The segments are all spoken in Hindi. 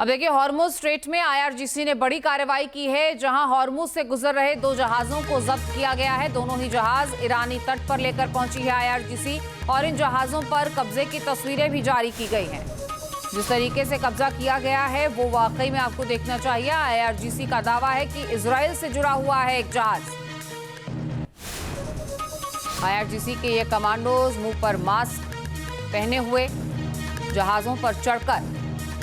अब देखिए, हॉर्मुज स्ट्रेट में आईआरजीसी ने बड़ी कार्रवाई की है, जहां हॉर्मुज से गुजर रहे 2 जहाजों को जब्त किया गया है। दोनों ही जहाज ईरानी तट पर लेकर पहुंची है आईआरजीसी और इन जहाजों पर कब्जे की तस्वीरें भी जारी की गई हैं। जिस तरीके से कब्जा किया गया है वो वाकई में आपको देखना चाहिए। आईआरजीसी का दावा है कि इजराइल से जुड़ा हुआ है एक जहाज। आईआरजीसी के ये कमांडोज मुंह पर मास्क पहने हुए जहाजों पर चढ़कर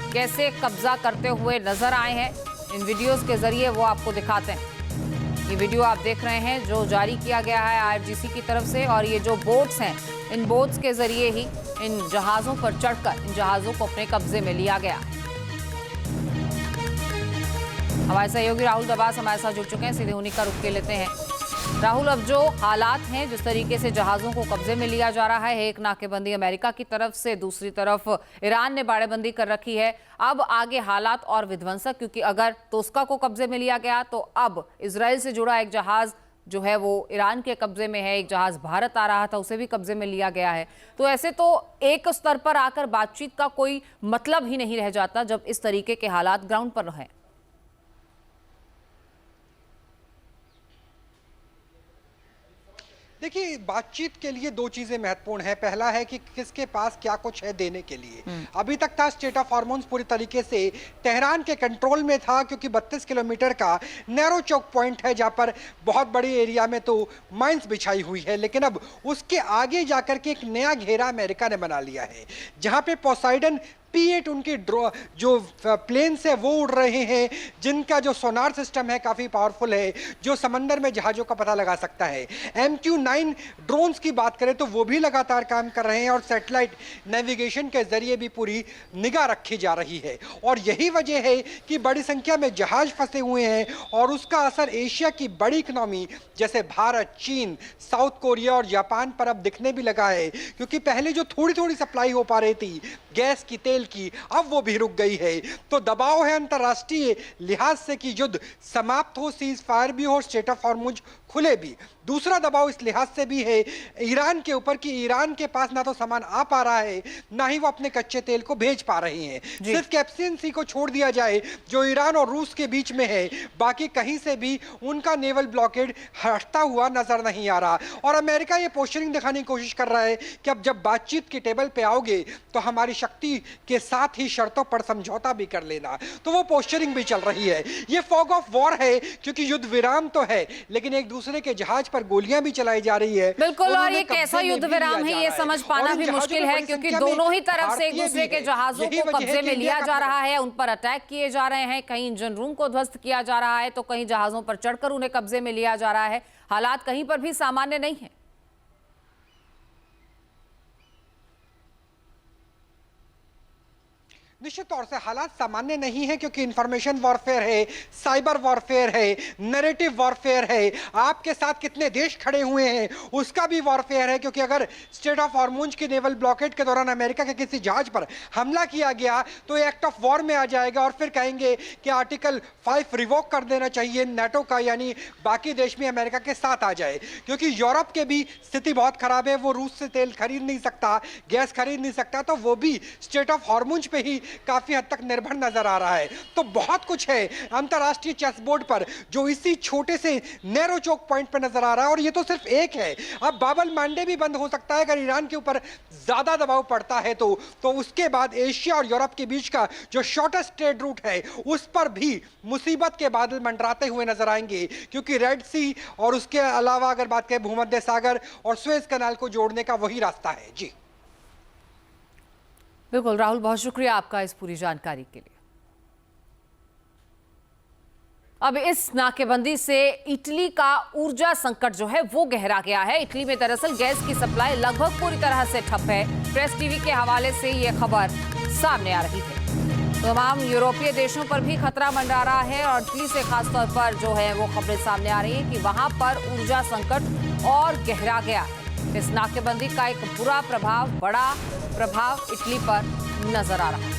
कैसे कब्जा करते हुए नजर आए हैं, इन वीडियोस के जरिए वो आपको दिखाते हैं। ये वीडियो आप देख रहे हैं जो जारी किया गया है आईआरजीसी की तरफ से, और ये जो बोट्स हैं, इन बोट्स के जरिए ही इन जहाजों पर चढ़कर इन जहाजों को अपने कब्जे में लिया गया है। हमारे सहयोगी राहुल दबास हमारे साथ जुड़ चुके हैं, सीधे उन्हीं का रुख के लेते हैं। राहुल, अब जो हालात हैं, जिस तरीके से जहाजों को कब्जे में लिया जा रहा है, एक नाकेबंदी अमेरिका की तरफ से, दूसरी तरफ ईरान ने बाड़ेबंदी कर रखी है। अब आगे हालात और विध्वंसक, क्योंकि अगर तोस्का को कब्जे में लिया गया तो अब इजराइल से जुड़ा एक जहाज जो है वो ईरान के कब्जे में है। एक जहाज भारत आ रहा था, उसे भी कब्जे में लिया गया है। तो ऐसे तो एक स्तर पर आकर बातचीत का कोई मतलब ही नहीं रह जाता जब इस तरीके के हालात ग्राउंड पर रहें। देखिए, बातचीत के लिए 2 चीजें महत्वपूर्ण है। पहला है कि किसके पास क्या कुछ है देने के लिए। अभी तक था स्टेट ऑफ हॉर्मोन्स पूरी तरीके से तेहरान के कंट्रोल में था, क्योंकि 32 किलोमीटर का नैरो चौक पॉइंट है जहां पर बहुत बड़ी एरिया में तो माइंस बिछाई हुई है। लेकिन अब उसके आगे जाकर के एक नया घेरा अमेरिका ने बना लिया है, जहां पे पोसाइडन P-8 उनके जो प्लेन्स है वो उड़ रहे हैं, जिनका जो सोनार सिस्टम है काफ़ी पावरफुल है, जो समंदर में जहाज़ों का पता लगा सकता है। MQ-9 ड्रोन्स की बात करें तो वो भी लगातार काम कर रहे हैं और सैटेलाइट नेविगेशन के जरिए भी पूरी निगाह रखी जा रही है। और यही वजह है कि बड़ी संख्या में जहाज फंसे हुए हैं और उसका असर एशिया की बड़ी इकोनॉमी जैसे भारत, चीन, साउथ कोरिया और जापान पर अब दिखने भी लगा है, क्योंकि पहले जो थोड़ी थोड़ी सप्लाई हो पा रही थी गैस की, तेल की, अब वो भी रुक गई है। तो दबाव है अंतरराष्ट्रीय लिहाज से कि युद्ध समाप्त हो, सीज फायर भी हो, स्टेट ऑफ हॉर्मुज खुले भी। दूसरा दबाव इस लिहाज से भी है ईरान के ऊपर कि ईरान के पास ना तो सामान आ पा रहा है, ना ही वो अपने कच्चे तेल को भेज पा रहे हैं। सिर्फ कैस्पियन सी को छोड़ दिया जाए जो ईरान और रूस के बीच में है, बाकी कहीं से भी उनका नेवल ब्लॉकेड हटता हुआ नजर नहीं आ रहा। और अमेरिका ये पोस्चरिंग दिखाने की कोशिश कर रहा है कि अब जब बातचीत के टेबल पे आओगे तो हमारी शक्ति के साथ ही शर्तों पर समझौता भी कर लेना। तो वो पोस्चरिंग भी चल रही है। ये फॉग ऑफ वॉर है, क्योंकि युद्ध विराम तो है लेकिन एक दूसरे के जहाज पर गोलियां भी चलाई जा रही है। बिल्कुल, और ये कैसा युद्ध विराम है ये समझ पाना भी मुश्किल है, क्योंकि दोनों ही तरफ से एक दूसरे के जहाजों को कब्जे में लिया जा रहा है, उन पर अटैक किए जा रहे हैं। कहीं इंजन रूम को ध्वस्त किया जा रहा है तो कहीं जहाजों पर चढ़कर उन्हें कब्जे में लिया जा रहा है। हालात कहीं पर भी सामान्य नहीं है। निश्चित तौर से हालात सामान्य नहीं है, क्योंकि इंफॉर्मेशन वॉरफेयर है, साइबर वॉरफेयर है, नैरेटिव वॉरफेयर है, आपके साथ कितने देश खड़े हुए हैं उसका भी वॉरफेयर है। क्योंकि अगर स्टेट ऑफ हॉर्मुज के नेवल ब्लॉकेड के दौरान अमेरिका के किसी जहाज पर हमला किया गया तो एक्ट ऑफ वॉर में आ जाएगा और फिर कहेंगे कि आर्टिकल 5 रिवोक कर देना चाहिए नाटो का, यानी बाकी देश में अमेरिका के साथ आ जाए। क्योंकि यूरोप के भी स्थिति बहुत खराब है, वो रूस से तेल खरीद नहीं सकता, गैस खरीद नहीं सकता, तो वो भी स्टेट ऑफ हॉर्मुज पे ही काफी हद तक निर्भर नजर आ रहा है। तो बहुत कुछ है अंतरराष्ट्रीय चेस बोर्ड पर जो इसी छोटे से नैरो चौक पॉइंट पर नजर आ रहा है, और ये तो सिर्फ एक है। अब बाबल मांडे भी बंद हो सकता है अगर ईरान के ऊपर ज्यादा दबाव पड़ता है तो उसके बाद एशिया और यूरोप के बीच का जो शॉर्टेस्ट ट्रेड रूट है उस पर भी मुसीबत के बादल मंडराते हुए नजर आएंगे। क्योंकि रेड सी और उसके अलावा अगर बात करें भूमध्य सागर और सुएज कनाल को जोड़ने का वही रास्ता है। जी बिल्कुल राहुल, बहुत शुक्रिया आपका इस पूरी जानकारी के लिए। अब इस नाकेबंदी से इटली का ऊर्जा संकट जो है वो गहरा गया है। इटली में दरअसल गैस की सप्लाई लगभग पूरी तरह से ठप है। प्रेस टीवी के हवाले से यह खबर सामने आ रही है। तमाम यूरोपीय देशों पर भी खतरा मंडरा रहा है और इटली से खासतौर पर जो है वो खबरें सामने आ रही है कि वहां पर ऊर्जा संकट और गहरा गया है। इस नाकेबंदी का एक बड़ा प्रभाव इटली पर नजर आ रहा है।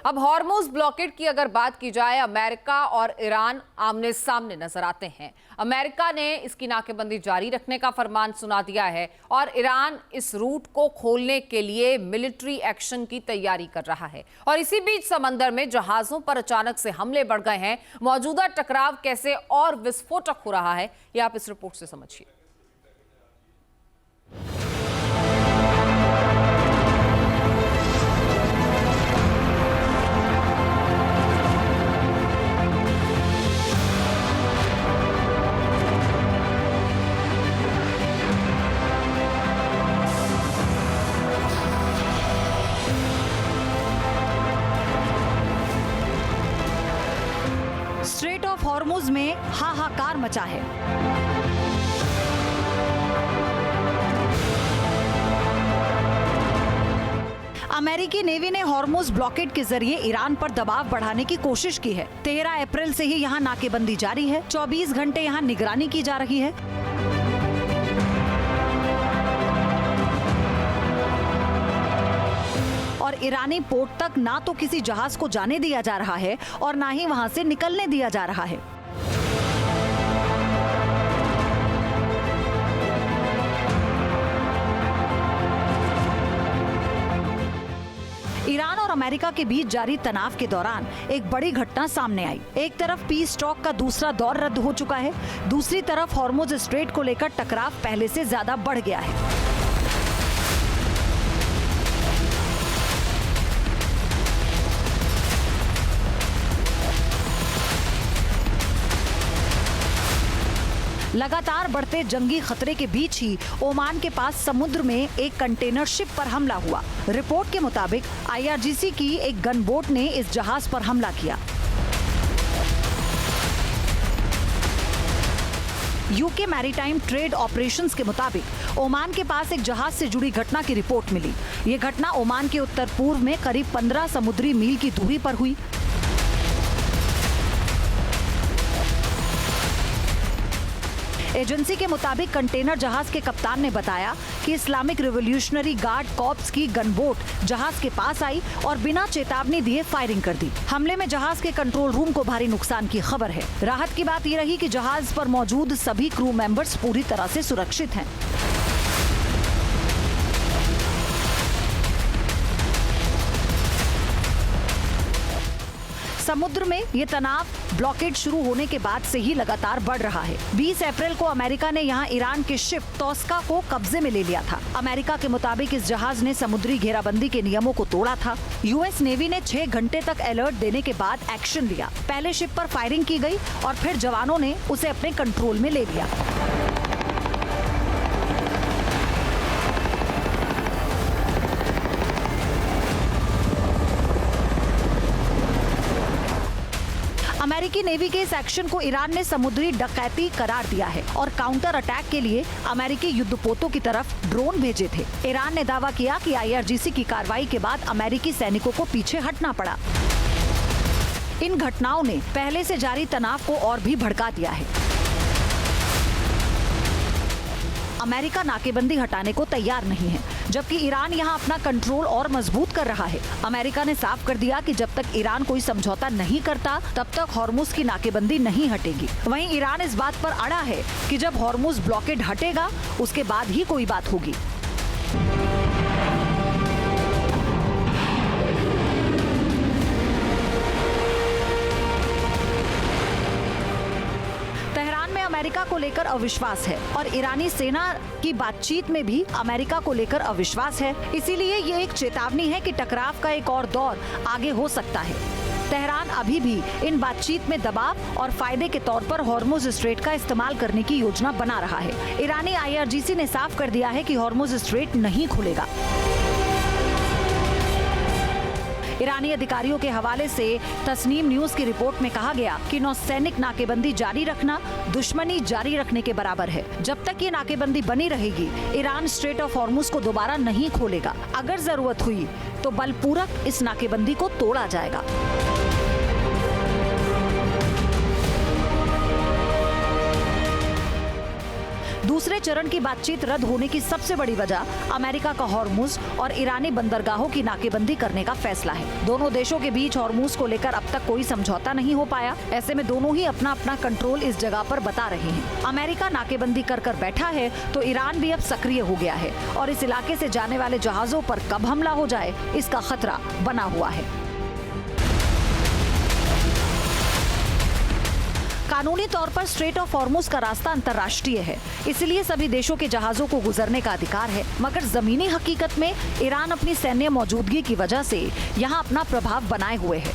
अब हॉर्मुज ब्लॉकेड की अगर बात की जाए, अमेरिका और ईरान आमने सामने नजर आते हैं। अमेरिका ने इसकी नाकेबंदी जारी रखने का फरमान सुना दिया है और ईरान इस रूट को खोलने के लिए मिलिट्री एक्शन की तैयारी कर रहा है। और इसी बीच समंदर में जहाजों पर अचानक से हमले बढ़ गए हैं। मौजूदा टकराव कैसे और विस्फोटक हो रहा है, ये आप इस रिपोर्ट से समझिए। स्ट्रेट ऑफ हॉर्मुज में हाहाकार मचा है। अमेरिकी नेवी ने हॉर्मुज ब्लॉकेड के जरिए ईरान पर दबाव बढ़ाने की कोशिश की है। 13 अप्रैल से ही यहां नाकेबंदी जारी है। 24 घंटे यहां निगरानी की जा रही है। और ईरानी पोर्ट तक ना तो किसी जहाज को जाने दिया जा रहा है और ना ही वहां से निकलने दिया जा रहा है। ईरान और अमेरिका के बीच जारी तनाव के दौरान एक बड़ी घटना सामने आई। एक तरफ पीस टॉक का दूसरा दौर रद्द हो चुका है, दूसरी तरफ हॉर्मुज स्ट्रेट को लेकर टकराव पहले से ज्यादा बढ़ गया है। लगातार बढ़ते जंगी खतरे के बीच ही ओमान के पास समुद्र में एक कंटेनर शिप पर हमला हुआ। रिपोर्ट के मुताबिक IRGC की एक गन बोट ने इस जहाज पर हमला किया। यूके मैरीटाइम ट्रेड ऑपरेशंस के मुताबिक ओमान के पास एक जहाज से जुड़ी घटना की रिपोर्ट मिली। ये घटना ओमान के उत्तर पूर्व में करीब 15 समुद्री मील की दूरी पर हुई। एजेंसी के मुताबिक कंटेनर जहाज के कप्तान ने बताया कि इस्लामिक रिवॉल्यूशनरी गार्ड कॉर्प्स की गनबोट जहाज के पास आई और बिना चेतावनी दिए फायरिंग कर दी। हमले में जहाज के कंट्रोल रूम को भारी नुकसान की खबर है। राहत की बात यह रही कि जहाज पर मौजूद सभी क्रू मेंबर्स पूरी तरह से सुरक्षित हैं। समुद्र में ये तनाव ब्लॉकेड शुरू होने के बाद से ही लगातार बढ़ रहा है। 20 अप्रैल को अमेरिका ने यहां ईरान के शिप तोस्का को कब्जे में ले लिया था। अमेरिका के मुताबिक इस जहाज ने समुद्री घेराबंदी के नियमों को तोड़ा था। US नेवी ने 6 घंटे तक अलर्ट देने के बाद एक्शन लिया। पहले शिप पर फायरिंग की गई और फिर जवानों ने उसे अपने कंट्रोल में ले लिया। अमेरिकी नेवी के इस एक्शन को ईरान ने समुद्री डकैती करार दिया है और काउंटर अटैक के लिए अमेरिकी युद्धपोतों की तरफ ड्रोन भेजे थे। ईरान ने दावा किया कि IRGC की कार्रवाई के बाद अमेरिकी सैनिकों को पीछे हटना पड़ा। इन घटनाओं ने पहले से जारी तनाव को और भी भड़का दिया है। अमेरिका नाकेबंदी हटाने को तैयार नहीं है, जबकि ईरान यहां अपना कंट्रोल और मजबूत कर रहा है। अमेरिका ने साफ कर दिया कि जब तक ईरान कोई समझौता नहीं करता, तब तक हॉर्मुज की नाकेबंदी नहीं हटेगी। वहीं ईरान इस बात पर अड़ा है कि जब हॉर्मुज ब्लॉकेड हटेगा, उसके बाद ही कोई बात होगी। अमेरिका को लेकर अविश्वास है और ईरानी सेना की बातचीत में भी अमेरिका को लेकर अविश्वास है। इसीलिए ये एक चेतावनी है कि टकराव का एक और दौर आगे हो सकता है। तेहरान अभी भी इन बातचीत में दबाव और फायदे के तौर पर हॉर्मुज स्ट्रेट का इस्तेमाल करने की योजना बना रहा है। ईरानी IRGC ने साफ कर दिया है कि हॉर्मुज स्ट्रेट नहीं खुलेगा। ईरानी अधिकारियों के हवाले से तस्नीम न्यूज की रिपोर्ट में कहा गया कि नौसैनिक नाकेबंदी जारी रखना दुश्मनी जारी रखने के बराबर है। जब तक ये नाकेबंदी बनी रहेगी, ईरान स्ट्रेट ऑफ हॉर्मुज को दोबारा नहीं खोलेगा। अगर जरूरत हुई तो बलपूर्वक इस नाकेबंदी को तोड़ा जाएगा। दूसरे चरण की बातचीत रद्द होने की सबसे बड़ी वजह अमेरिका का हॉर्मुज और ईरानी बंदरगाहों की नाकेबंदी करने का फैसला है। दोनों देशों के बीच हॉर्मुज को लेकर अब तक कोई समझौता नहीं हो पाया। ऐसे में दोनों ही अपना अपना कंट्रोल इस जगह पर बता रहे हैं। अमेरिका नाकेबंदी कर बैठा है तो ईरान भी अब सक्रिय हो गया है और इस इलाके से जाने वाले जहाजों पर कब हमला हो जाए इसका खतरा बना हुआ है। कानूनी तौर पर स्ट्रेट ऑफ हॉर्मुज का रास्ता अंतर्राष्ट्रीय है, इसलिए सभी देशों के जहाजों को गुजरने का अधिकार है। मगर जमीनी हकीकत में ईरान अपनी सैन्य मौजूदगी की वजह से यहाँ अपना प्रभाव बनाए हुए है।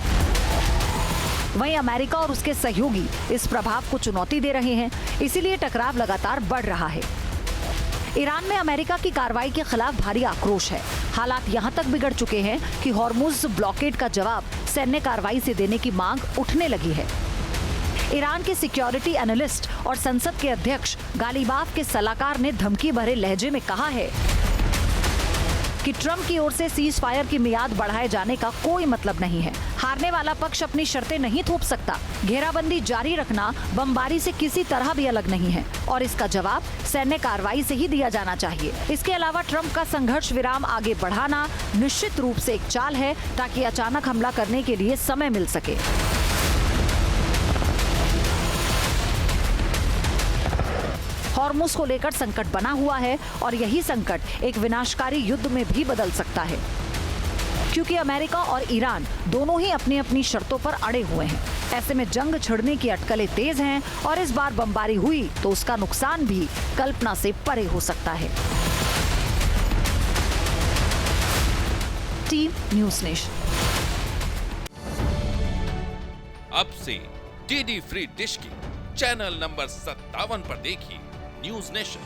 वहीं अमेरिका और उसके सहयोगी इस प्रभाव को चुनौती दे रहे हैं, इसीलिए टकराव लगातार बढ़ रहा है। ईरान में अमेरिका की कार्रवाई के खिलाफ भारी आक्रोश है। हालात यहाँ तक बिगड़ चुके हैं कि हॉर्मुज ब्लॉकेड का जवाब सैन्य कार्रवाई से देने की मांग उठने लगी है। ईरान के सिक्योरिटी एनालिस्ट और संसद के अध्यक्ष गालिबाफ के सलाहकार ने धमकी भरे लहजे में कहा है कि ट्रंप की ओर से सीज फायर की मियाद बढ़ाए जाने का कोई मतलब नहीं है। हारने वाला पक्ष अपनी शर्तें नहीं थोप सकता। घेराबंदी जारी रखना बमबारी से किसी तरह भी अलग नहीं है और इसका जवाब सैन्य कार्रवाई से ही दिया जाना चाहिए। इसके अलावा ट्रंप का संघर्ष विराम आगे बढ़ाना निश्चित रूप से एक चाल है ताकि अचानक हमला करने के लिए समय मिल सके। हॉर्मुज को लेकर संकट बना हुआ है और यही संकट एक विनाशकारी युद्ध में भी बदल सकता है, क्योंकि अमेरिका और ईरान दोनों ही अपनी अपनी शर्तों पर अड़े हुए हैं। ऐसे में जंग छिड़ने की अटकलें तेज हैं और इस बार बमबारी हुई तो उसका नुकसान भी कल्पना से परे हो सकता है। Team news nation. अब से डीडी फ्री डिश की चैनल नंबर 57 पर देखिए न्यूज़ नेशन।